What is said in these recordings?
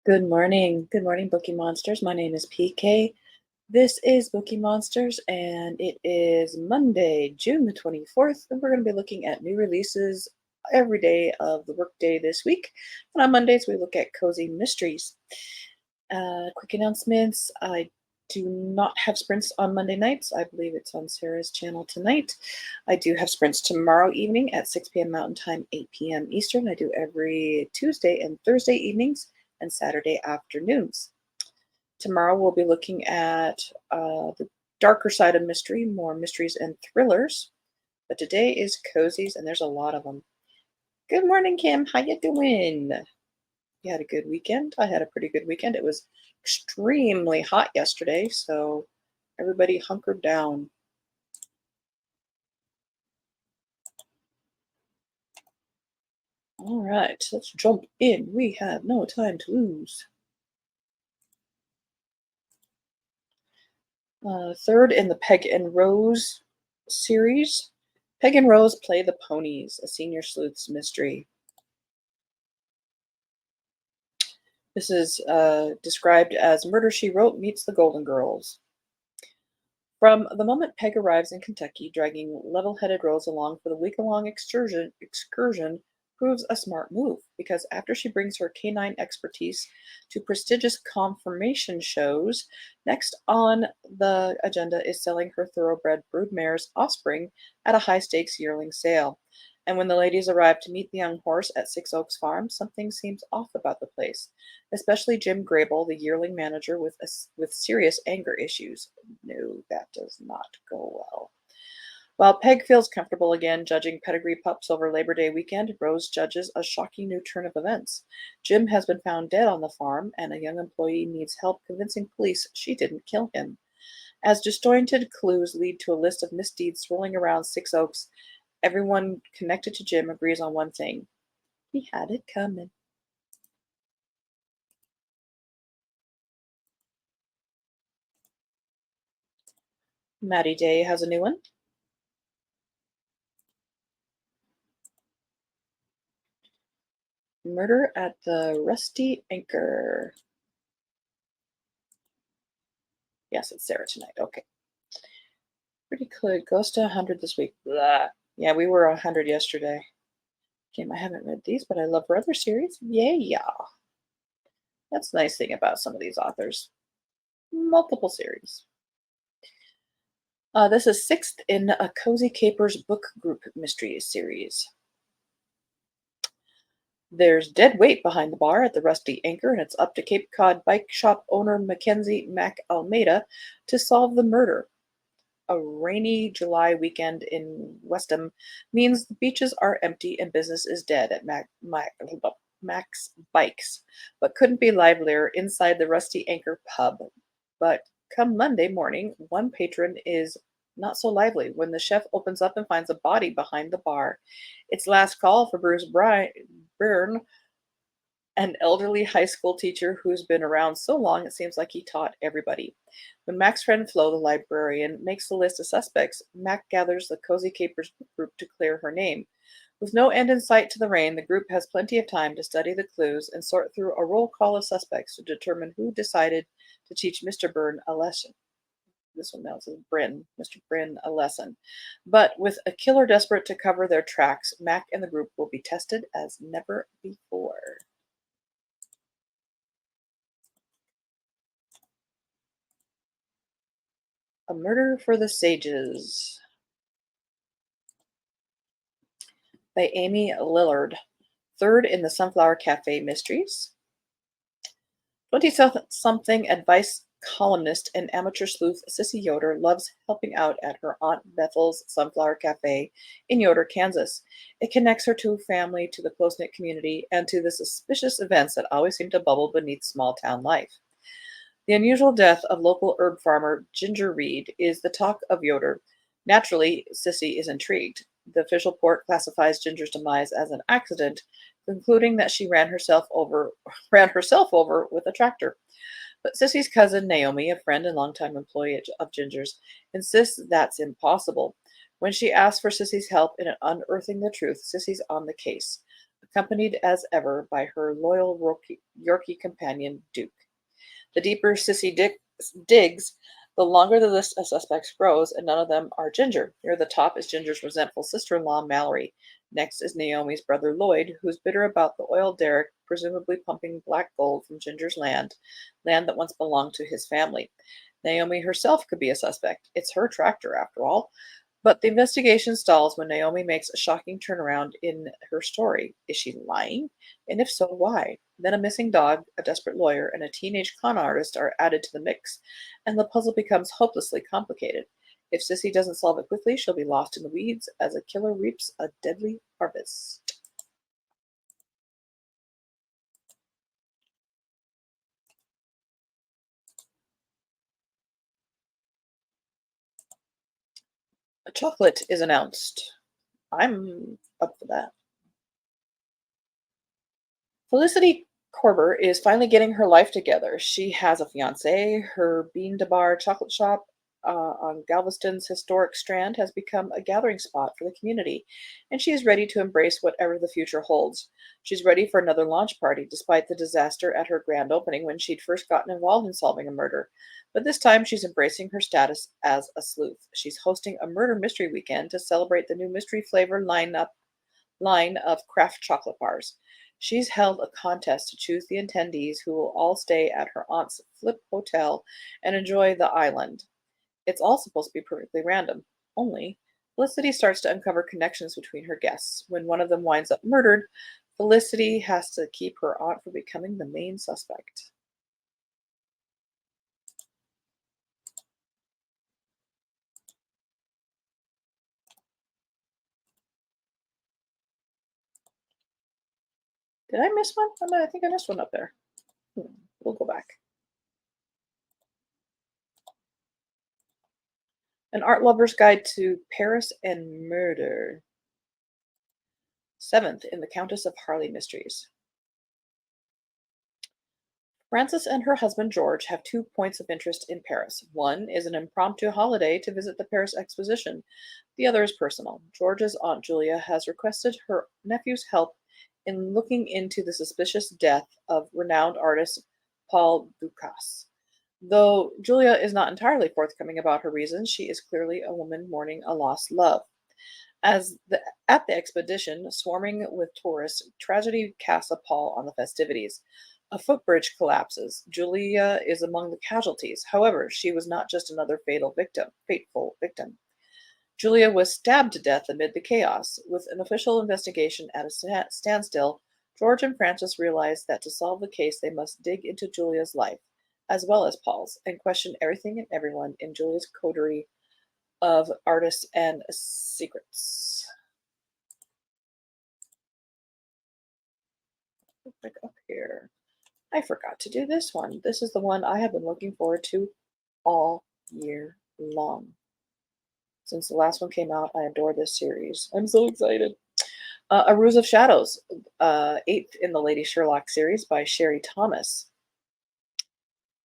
Good morning. Good morning, Bookie Monsters. My name is PK. This is Bookie Monsters, and it is Monday, June the 24th, and we're going to be looking at new releases every day of the workday this week. And on Mondays, we look at cozy mysteries. Quick announcements. I do not have sprints on Monday nights. I believe it's on Sarah's channel tonight. I do have sprints tomorrow evening at 6 p.m. Mountain Time, 8 p.m. Eastern. I do every Tuesday and Thursday evenings and Saturday afternoons. Tomorrow we'll be looking at the darker side of mystery, more mysteries and thrillers. But today is cozies, and there's a lot of them. Good morning, Kim. How you doing? You had a good weekend? I had a pretty good weekend. It was extremely hot yesterday, so everybody hunkered down. All right, let's jump in. We have no time to lose. Third in the Peg and Rose series. Peg and Rose Play the Ponies, a senior sleuths mystery. This is described as Murder, She Wrote meets the Golden Girls. From the moment Peg arrives in Kentucky, dragging level-headed Rose along for the week-long excursion proves a smart move, because after she brings her canine expertise to prestigious confirmation shows, next on the agenda is selling her thoroughbred broodmare's offspring at a high-stakes yearling sale. And when the ladies arrive to meet the young horse at Six Oaks Farm, something seems off about the place, especially Jim Grable, the yearling manager with serious anger issues. No, that does not go well. While Peg feels comfortable again judging pedigree pups over Labor Day weekend, Rose judges a shocking new turn of events. Jim has been found dead on the farm, and a young employee needs help convincing police she didn't kill him. As disjointed clues lead to a list of misdeeds swirling around Six Oaks, everyone connected to Jim agrees on one thing: he had it coming. Maddie Day has a new one. Murder at the Rusty Anchor. Yes, it's Sarah tonight. Okay. Pretty good. Goes to 100 this week. Blah. Yeah, we were 100 yesterday. Game, I haven't read these, but I love her other series. Yeah. That's the nice thing about some of these authors. Multiple series. This is sixth in a Cozy Capers book group mystery series. There's dead weight behind the bar at the Rusty Anchor, and it's up to Cape Cod bike shop owner Mackenzie Mac Almeida to solve the murder. A rainy July weekend in Westham means the beaches are empty and business is dead at Mac's Bikes, but couldn't be livelier inside the Rusty Anchor pub. But come Monday morning, one patron is not so lively when the chef opens up and finds a body behind the bar. It's last call for Bruce Byrne, an elderly high school teacher who's been around so long it seems like he taught everybody. When Mac's friend Flo, the librarian, makes the list of suspects, Mac gathers the Cozy Capers group to clear her name. With no end in sight to the rain, the group has plenty of time to study the clues and sort through a roll call of suspects to determine who decided to teach Mr. Byrne a lesson. This one now says Mr. Bryn a lesson. But with a killer desperate to cover their tracks, Mac and the group will be tested as never before. A Murder for the Sages by Amy Lillard. Third in the Sunflower Cafe Mysteries. 20-something advice columnist and amateur sleuth Sissy Yoder loves helping out at her Aunt Bethel's Sunflower Cafe in Yoder, Kansas. It connects her to family, to the close-knit community, and to the suspicious events that always seem to bubble beneath small-town life. The unusual death of local herb farmer Ginger Reed is the talk of Yoder. Naturally, Sissy is intrigued. The official port classifies Ginger's demise as an accident, concluding that she ran herself over with a tractor. But Sissy's cousin Naomi, a friend and longtime employee of Ginger's, insists that's impossible. When she asks for Sissy's help in unearthing the truth, Sissy's on the case. accompanied as ever by her loyal Yorkie companion, Duke. The deeper digs, the longer the list of suspects grows, and none of them are Ginger. Near the top is Ginger's resentful sister in law, Mallory. Next is Naomi's brother, Lloyd, who's bitter about the oil derrick presumably pumping black gold from Ginger's land that once belonged to his family. Naomi herself could be a suspect. It's her tractor, after all. But the investigation stalls when Naomi makes a shocking turnaround in her story. Is she lying? And if so, why? Then a missing dog, a desperate lawyer, and a teenage con artist are added to the mix, and the puzzle becomes hopelessly complicated. If Sissy doesn't solve it quickly, she'll be lost in the weeds as a killer reaps a deadly harvest. A chocolate is announced. I'm up for that. Felicity Corber is finally getting her life together. She has a fiance. Her Bean to Bar chocolate shop on Galveston's historic strand has become a gathering spot for the community, and she is ready to embrace whatever the future holds. She's ready for another launch party, despite the disaster at her grand opening when she'd first gotten involved in solving a murder. But this time she's embracing her status as a sleuth. She's hosting a murder mystery weekend to celebrate the new mystery flavor line of craft chocolate bars. She's held a contest to choose the attendees who will all stay at her aunt's Flip Hotel and enjoy the island. It's all supposed to be perfectly random. Only, Felicity starts to uncover connections between her guests. When one of them winds up murdered, Felicity has to keep her aunt from becoming the main suspect. Did I miss one? I think I missed one up there. We'll go back. An Art Lover's Guide to Paris and Murder. Seventh in the Countess of Harley Mysteries. Frances and her husband George have 2 points of interest in Paris. One is an impromptu holiday to visit the Paris Exposition. The other is personal. George's Aunt Julia has requested her nephew's help in looking into the suspicious death of renowned artist Paul Dukas. Though Julia is not entirely forthcoming about her reasons, she is clearly a woman mourning a lost love. At the expedition, swarming with tourists, tragedy casts a pall on the festivities. A footbridge collapses. Julia is among the casualties. However, she was not just another fateful victim. Julia was stabbed to death amid the chaos. With an official investigation at a standstill, George and Frances realize that to solve the case, they must dig into Julia's life, as well as Paul's, and question everything and everyone in Julia's coterie of artists and secrets. Back up here. I forgot to do this one. This is the one I have been looking forward to all year long. Since the last one came out, I adore this series. I'm so excited. A Ruse of Shadows, eighth in the Lady Sherlock series by Sherry Thomas.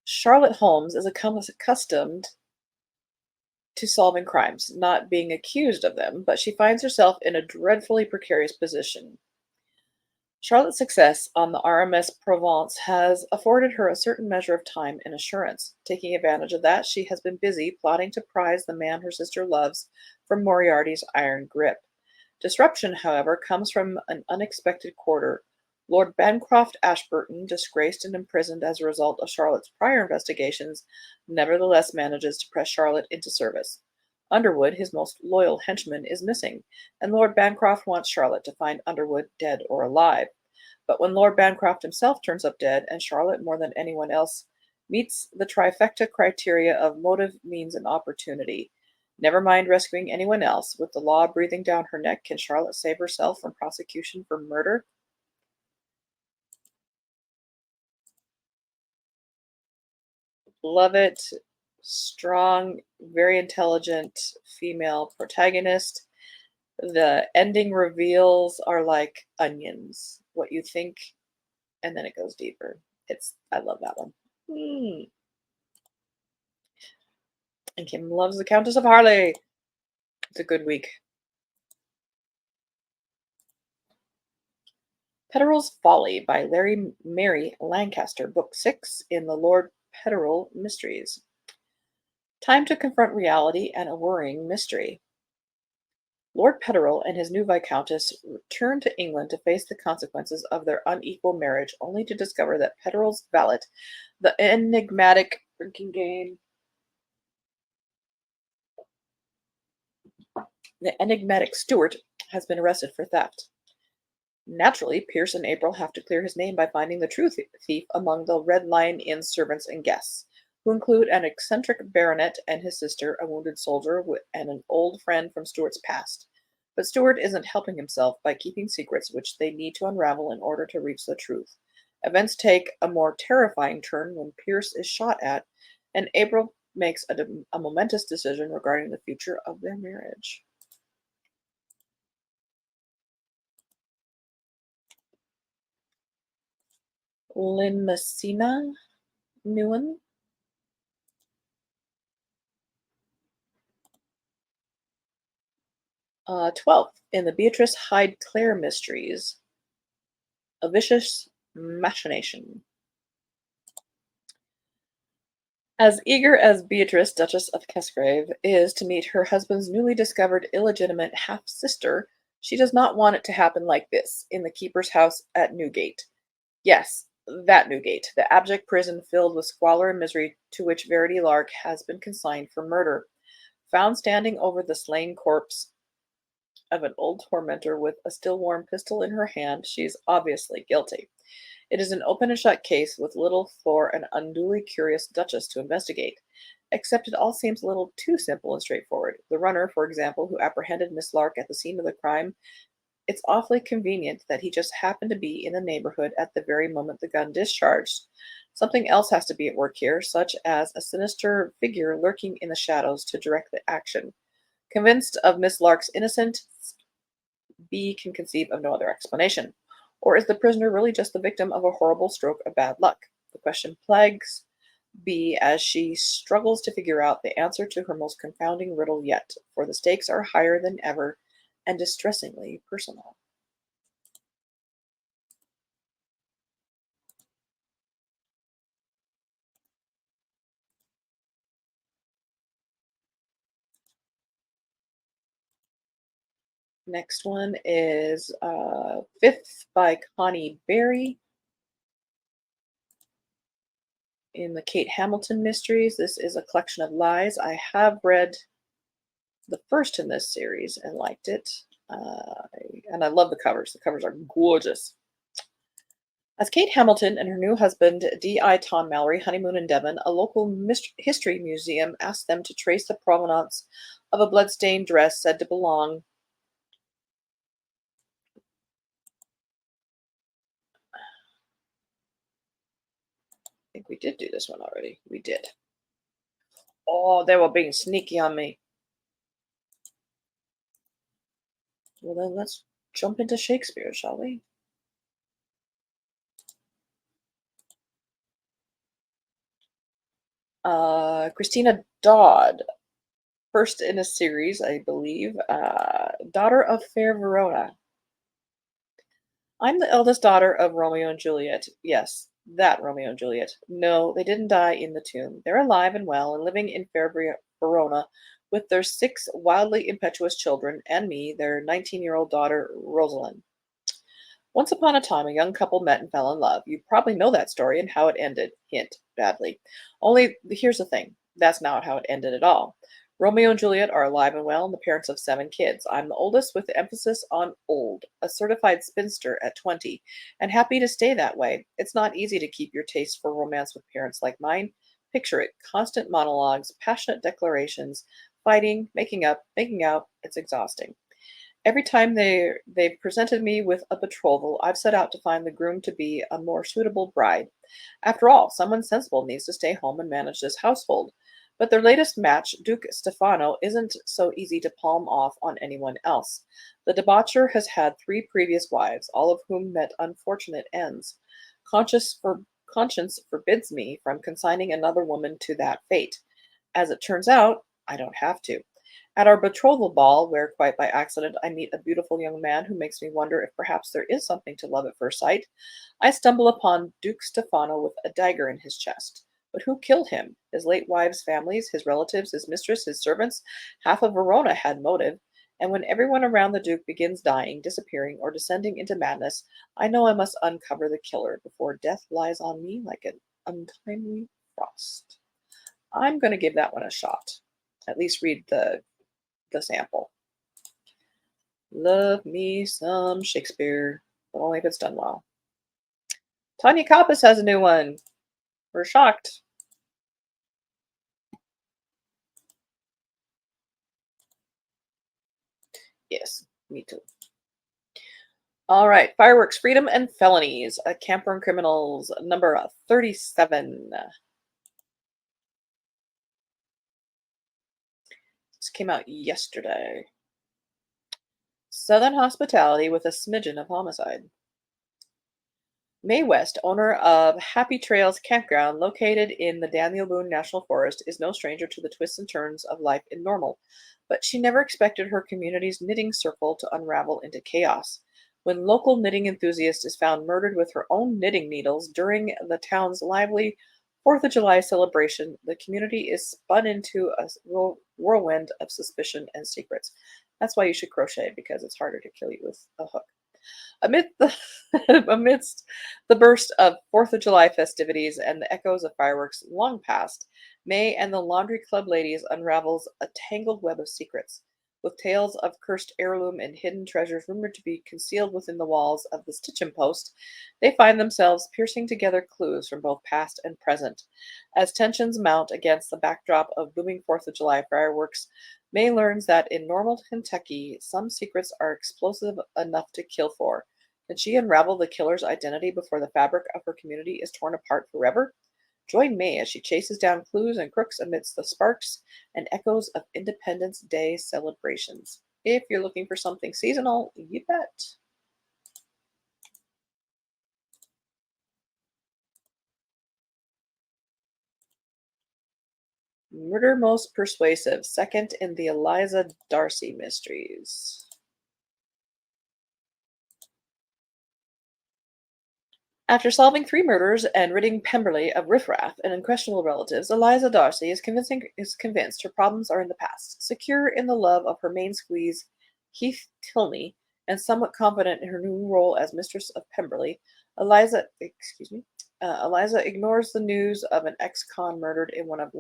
Charlotte Holmes is accustomed to solving crimes, not being accused of them, but she finds herself in a dreadfully precarious position. Charlotte's success on the RMS Provence has afforded her a certain measure of time and assurance. Taking advantage of that, she has been busy plotting to prize the man her sister loves from Moriarty's iron grip. Disruption, however, comes from an unexpected quarter. Lord Bancroft Ashburton, disgraced and imprisoned as a result of Charlotte's prior investigations, nevertheless manages to press Charlotte into service. Underwood, his most loyal henchman, is missing, and Lord Bancroft wants Charlotte to find Underwood dead or alive. But when Lord Bancroft himself turns up dead, and Charlotte, more than anyone else, meets the trifecta criteria of motive, means, and opportunity. Never mind rescuing anyone else. With the law breathing down her neck, can Charlotte save herself from prosecution for murder? Love it. Strong, very intelligent female protagonist. The ending reveals are like onions. What you think, and then it goes deeper. I love that one. And Kim loves the Countess of Harley. It's a good week. Petterill's Folly by Larry Mary Lancaster, Book 6 in the Lord Petterill Mysteries. Time to confront reality and a worrying mystery. Lord Petterill and his new Viscountess return to England to face the consequences of their unequal marriage, only to discover that Petterill's valet, the enigmatic drinking game, the enigmatic Stewart, has been arrested for theft. Naturally, Pierce and April have to clear his name by finding the true thief among the Red Lion Inn's servants and guests, who include an eccentric baronet and his sister, a wounded soldier, and an old friend from Stuart's past. But Stuart isn't helping himself by keeping secrets which they need to unravel in order to reach the truth. Events take a more terrifying turn when Pierce is shot at, and April makes a momentous decision regarding the future of their marriage. Lynn Messina Newen. 12th, in the Beatrice Hyde Clare Mysteries, A Vicious Machination. As eager as Beatrice, Duchess of Kesgrave, is to meet her husband's newly discovered illegitimate half-sister, she does not want it to happen like this, in the keeper's house at Newgate. Yes, that Newgate, the abject prison filled with squalor and misery to which Verity Lark has been consigned for murder. Found standing over the slain corpse of an old tormentor with a still warm pistol in her hand, she is obviously guilty. It is an open and shut case with little for an unduly curious Duchess to investigate, except it all seems a little too simple and straightforward. The runner, for example, who apprehended Miss Lark at the scene of the crime, it's awfully convenient that he just happened to be in the neighborhood at the very moment the gun discharged. Something else has to be at work here, such as a sinister figure lurking in the shadows to direct the action. Convinced of Miss Lark's innocence, B can conceive of no other explanation. Or is the prisoner really just the victim of a horrible stroke of bad luck? The question plagues B as she struggles to figure out the answer to her most confounding riddle yet, for the stakes are higher than ever and distressingly personal. Next one is Fifth by Connie Berry in the Kate Hamilton Mysteries. This is a collection of lies. I have read the first in this series and liked it. And I love the covers. The covers are gorgeous. As Kate Hamilton and her new husband, D.I. Tom Mallory, honeymoon in Devon, a local history museum asked them to trace the provenance of a bloodstained dress said to belong I think we did do this one already. We did. Oh, they were being sneaky on me. Well, then let's jump into Shakespeare, shall we? Christina Dodd, first in a series, I believe. Daughter of Fair Verona. I'm the eldest daughter of Romeo and Juliet. Yes, that Romeo and Juliet. No, they didn't die in the tomb. They're alive and well and living in fair Verona with their 6 wildly impetuous children and me, their 19-year-old daughter, Rosalind. Once upon a time, a young couple met and fell in love. You probably know that story and how it ended. Hint, badly. Only, here's the thing. That's not how it ended at all. Romeo and Juliet are alive and well and the parents of 7 kids. I'm the oldest with the emphasis on old, a certified spinster at 20, and happy to stay that way. It's not easy to keep your taste for romance with parents like mine. Picture it, constant monologues, passionate declarations, fighting, making up, making out. It's exhausting. Every time they've presented me with a betrothal, I've set out to find the groom to be a more suitable bride. After all, someone sensible needs to stay home and manage this household. But their latest match, Duke Stefano, isn't so easy to palm off on anyone else. The debaucher has had 3 previous wives, all of whom met unfortunate ends. Conscience forbids me from consigning another woman to that fate. As it turns out, I don't have to. At our betrothal ball, where quite by accident I meet a beautiful young man who makes me wonder if perhaps there is something to love at first sight, I stumble upon Duke Stefano with a dagger in his chest. But who killed him? His late wife's families, his relatives, his mistress, his servants? Half of Verona had motive. And when everyone around the Duke begins dying, disappearing, or descending into madness, I know I must uncover the killer before death lies on me like an untimely frost. I'm going to give that one a shot. At least read the sample. Love me some Shakespeare, but only if it's done well. Tanya Kappas has a new one. We're shocked. Yes, me too. All right, Fireworks, Freedom, and Felonies. Camper and Criminals, number 37. This came out yesterday. Southern hospitality with a smidgen of homicide. Mae West, owner of Happy Trails Campground located in the Daniel Boone National Forest, is no stranger to the twists and turns of life in Normal, but she never expected her community's knitting circle to unravel into chaos. When local knitting enthusiast is found murdered with her own knitting needles during the town's lively 4th of July celebration, the community is spun into a whirlwind of suspicion and secrets. That's why you should crochet, because it's harder to kill you with a hook. Amidst the burst of 4th of July festivities and the echoes of fireworks long past, May and the Laundry Club ladies unravels a tangled web of secrets. With tales of cursed heirloom and hidden treasures rumored to be concealed within the walls of the Stitchem Post, they find themselves piercing together clues from both past and present. As tensions mount against the backdrop of booming 4th of July fireworks, May learns that in Normal Kentucky, some secrets are explosive enough to kill for. Can she unravel the killer's identity before the fabric of her community is torn apart forever? Join May as she chases down clues and crooks amidst the sparks and echoes of Independence Day celebrations. If you're looking for something seasonal, you bet. Murder Most Persuasive, second in the Eliza Darcy mysteries. After solving 3 murders and ridding Pemberley of riffraff and unquestionable relatives, Eliza Darcy is convinced her problems are in the past. Secure in the love of her main squeeze, Heath Tilney, and somewhat confident in her new role as mistress of Pemberley, Eliza ignores the news of an ex-con murdered in one of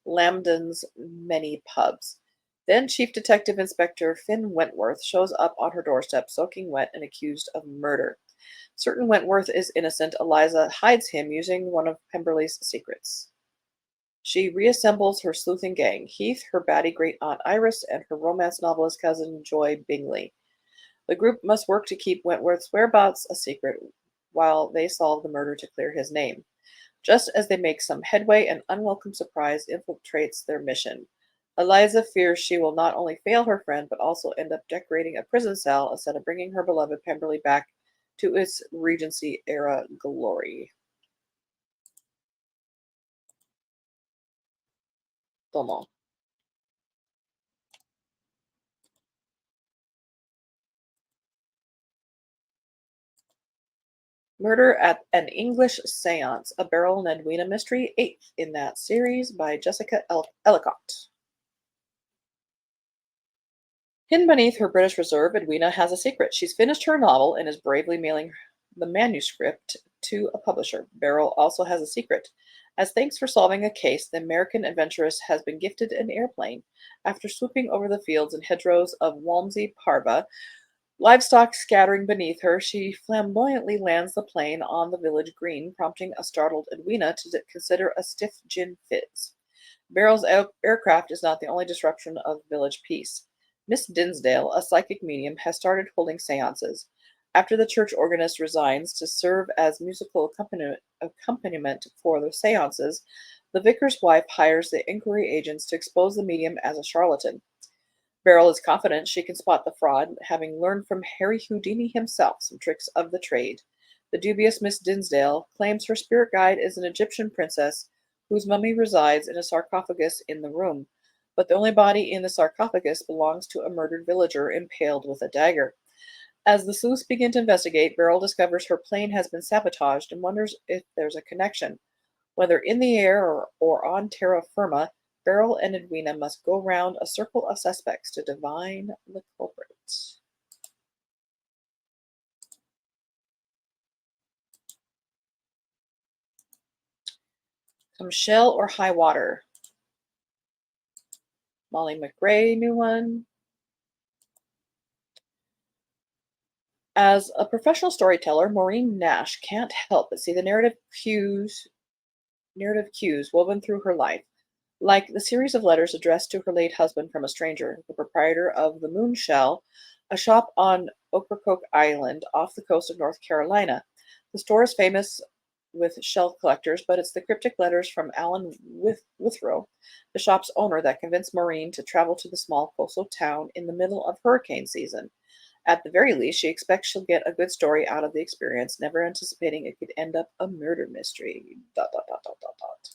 Lambden's many pubs. Then Chief Detective Inspector Finn Wentworth shows up on her doorstep, soaking wet and accused of murder. Certain Wentworth is innocent, Eliza hides him using one of Pemberley's secrets. She reassembles her sleuthing gang, Heath, her batty great-aunt Iris, and her romance novelist cousin Joy Bingley. The group must work to keep Wentworth's whereabouts a secret while they solve the murder to clear his name. Just as they make some headway, an unwelcome surprise infiltrates their mission. Eliza fears she will not only fail her friend, but also end up decorating a prison cell instead of bringing her beloved Pemberley back to its Regency era glory. Beaumont. Murder at an English Seance, a Beryl and Edwina mystery, 8th in that series by Jessica Ellicott. Hidden beneath her British reserve, Edwina has a secret. She's finished her novel and is bravely mailing the manuscript to a publisher. Beryl also has a secret. As thanks for solving a case, the American adventuress has been gifted an airplane. After swooping over the fields and hedgerows of Walmsley Parva, livestock scattering beneath her, she flamboyantly lands the plane on the village green, prompting a startled Edwina to consider a stiff gin fizz. Beryl's aircraft is not the only disruption of village peace. Miss Dinsdale, a psychic medium, has started holding seances. After the church organist resigns to serve as musical accompaniment for the seances, the vicar's wife hires the inquiry agents to expose the medium as a charlatan. Beryl is confident she can spot the fraud, having learned from Harry Houdini himself some tricks of the trade. The dubious Miss Dinsdale claims her spirit guide is an Egyptian princess whose mummy resides in a sarcophagus in the room, but the only body in the sarcophagus belongs to a murdered villager impaled with a dagger. As the sleuths begin to investigate, Beryl discovers her plane has been sabotaged and wonders if there's a connection. Whether in the air or on terra firma, Beryl and Edwina must go round a circle of suspects to divine the culprits. Come shell or high water. Molly McRae, new one. As a professional storyteller, Maureen Nash can't help but see the narrative cues woven through her life, like the series of letters addressed to her late husband from a stranger, the proprietor of the Moon Shell, a shop on Ocracoke Island off the coast of North Carolina. The store is famous with shell collectors, but it's the cryptic letters from Alan Withrow, the shop's owner, that convinced Maureen to travel to the small coastal town in the middle of hurricane season. At the very least, she expects she'll get a good story out of the experience, never anticipating it could end up a murder mystery. Dot, dot, dot, dot, dot, dot.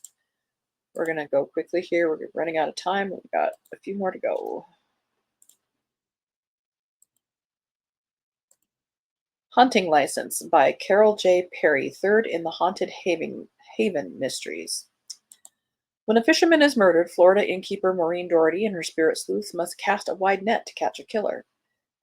We're going to go quickly here. We're running out of time. We've got a few more to go. Hunting License by Carol J. Perry, third in the Haunted Haven Mysteries. When a fisherman is murdered, Florida innkeeper Maureen Doherty and her spirit sleuths must cast a wide net to catch a killer.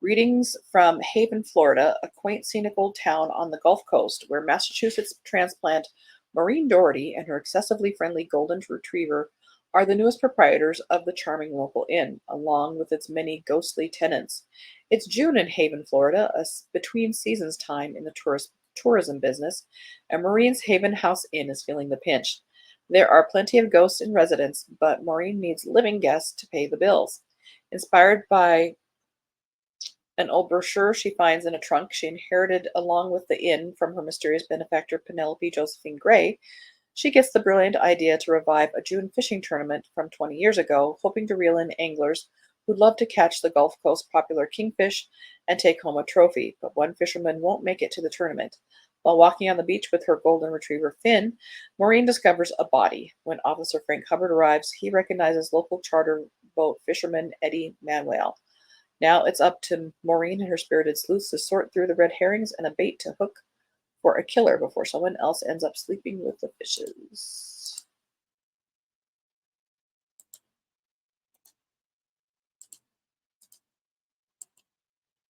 Greetings from Haven, Florida, a quaint scenic old town on the Gulf Coast where Massachusetts transplant Maureen Doherty and her excessively friendly golden retriever are the newest proprietors of the charming local inn, along with its many ghostly tenants. It's June in Haven, Florida, a between seasons time in the tourism business, and Maureen's Haven House Inn is feeling the pinch. There are plenty of ghosts in residence, but Maureen needs living guests to pay the bills. Inspired by an old brochure she finds in a trunk she inherited along with the inn from her mysterious benefactor Penelope Josephine Gray, she gets the brilliant idea to revive a June fishing tournament from 20 years ago, hoping to reel in anglers who'd love to catch the Gulf Coast popular kingfish and take home a trophy. But one fisherman won't make it to the tournament. While walking on the beach with her golden retriever Finn, Maureen discovers a body. When Officer Frank Hubbard arrives, he recognizes local charter boat fisherman Eddie Manuel. Now it's up to Maureen and her spirited sleuths to sort through the red herrings and a bait to hook for a killer before someone else ends up sleeping with the fishes.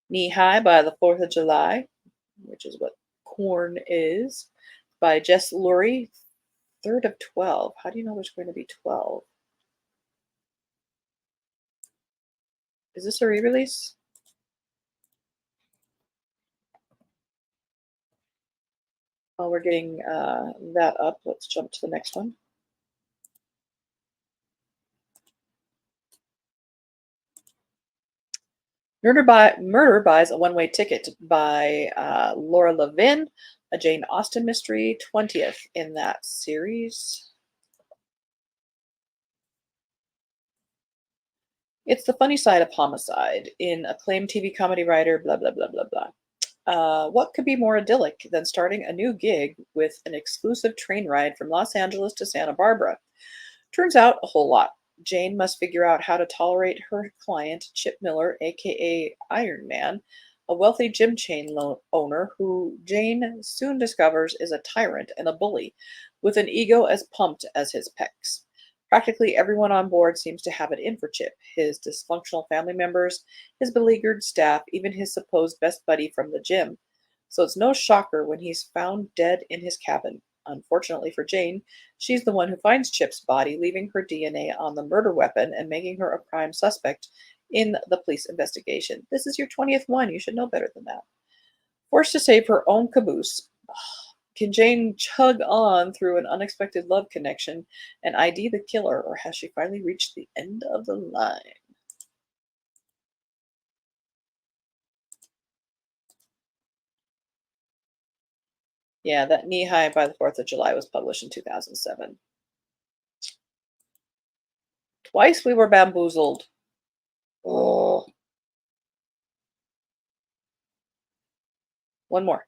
Knee High by the 4th of July, which is what corn is, by Jess Lurie, 3rd of 12. How do you know there's going to be 12? Is this a re-release? While we're getting that up, let's jump to the next one. Murder Buys a One-Way Ticket by Laura Levin, a Jane Austen mystery, 20th in that series. It's the funny side of homicide in acclaimed TV comedy writer, blah, blah, blah, blah, blah. What could be more idyllic than starting a new gig with an exclusive train ride from Los Angeles to Santa Barbara? Turns out a whole lot. Jane must figure out how to tolerate her client, Chip Miller, aka Iron Man, a wealthy gym chain owner who Jane soon discovers is a tyrant and a bully, with an ego as pumped as his pecs. Practically everyone on board seems to have it in for Chip, his dysfunctional family members, his beleaguered staff, even his supposed best buddy from the gym. So it's no shocker when he's found dead in his cabin. Unfortunately for Jane, she's the one who finds Chip's body, leaving her DNA on the murder weapon and making her a prime suspect in the police investigation. This is your 20th one. You should know better than that. Forced to save her own caboose, can Jane chug on through an unexpected love connection and ID the killer, or has she finally reached the end of the line? Yeah, that Knee High by the 4th of July was published in 2007. Twice we were bamboozled. Oh. One more.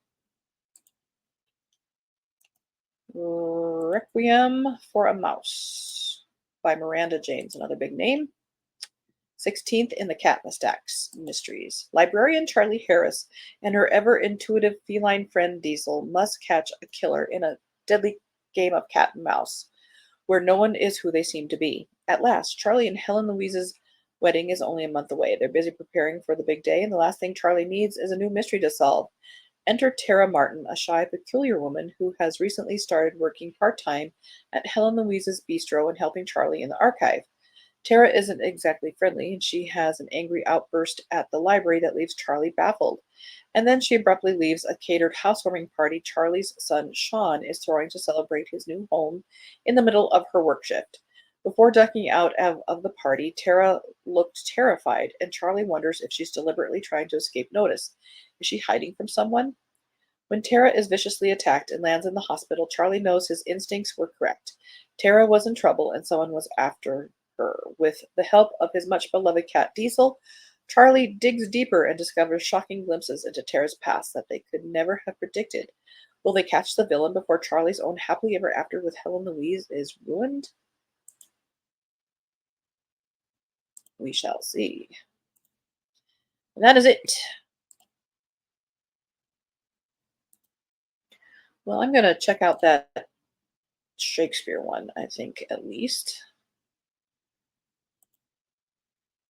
Requiem for a Mouse by Miranda James, another big name. 16th in the Cat Mysteries. Librarian Charlie Harris and her ever intuitive feline friend Diesel must catch a killer in a deadly game of cat and mouse, where no one is who they seem to be. At last, Charlie and Helen Louise's wedding is only a month away. They're busy preparing for the big day, and the last thing Charlie needs is a new mystery to solve. Enter Tara Martin, a shy, peculiar woman who has recently started working part time at Helen Louise's bistro and helping Charlie in the archive. Tara isn't exactly friendly, and she has an angry outburst at the library that leaves Charlie baffled. And then she abruptly leaves a catered housewarming party Charlie's son Sean is throwing to celebrate his new home in the middle of her work shift. Before ducking out of the party, Tara looked terrified, and Charlie wonders if she's deliberately trying to escape notice. Is she hiding from someone? When Tara is viciously attacked and lands in the hospital, Charlie knows his instincts were correct. Tara was in trouble, and someone was after her. With the help of his much beloved cat Diesel, Charlie digs deeper and discovers shocking glimpses into Tara's past that they could never have predicted. Will they catch the villain before Charlie's own happily ever after with Helen Louise is ruined? We shall see. And that is it. Well, I'm going to check out that Shakespeare one, I think, at least.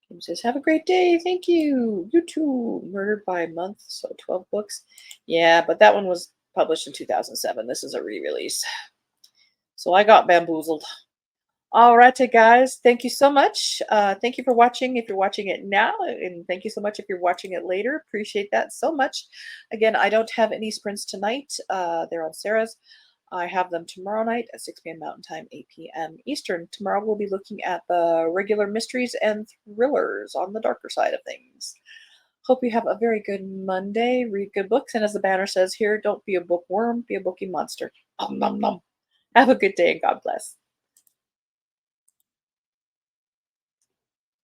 Kim says, have a great day. Thank you. You too. Murdered by Month, so 12 books. Yeah, but that one was published in 2007. This is a re-release. So I got bamboozled. All righty, guys. Thank you so much. Thank you for watching if you're watching it now, and thank you so much if you're watching it later. Appreciate that so much. Again, I don't have any sprints tonight. They're on Sarah's. I have them tomorrow night at 6 p.m. Mountain Time, 8 p.m. Eastern. Tomorrow we'll be looking at the regular mysteries and thrillers on the darker side of things. Hope you have a very good Monday. Read good books, and as the banner says here, don't be a bookworm, be a bookie monster. Nom nom nom. Have a good day and God bless.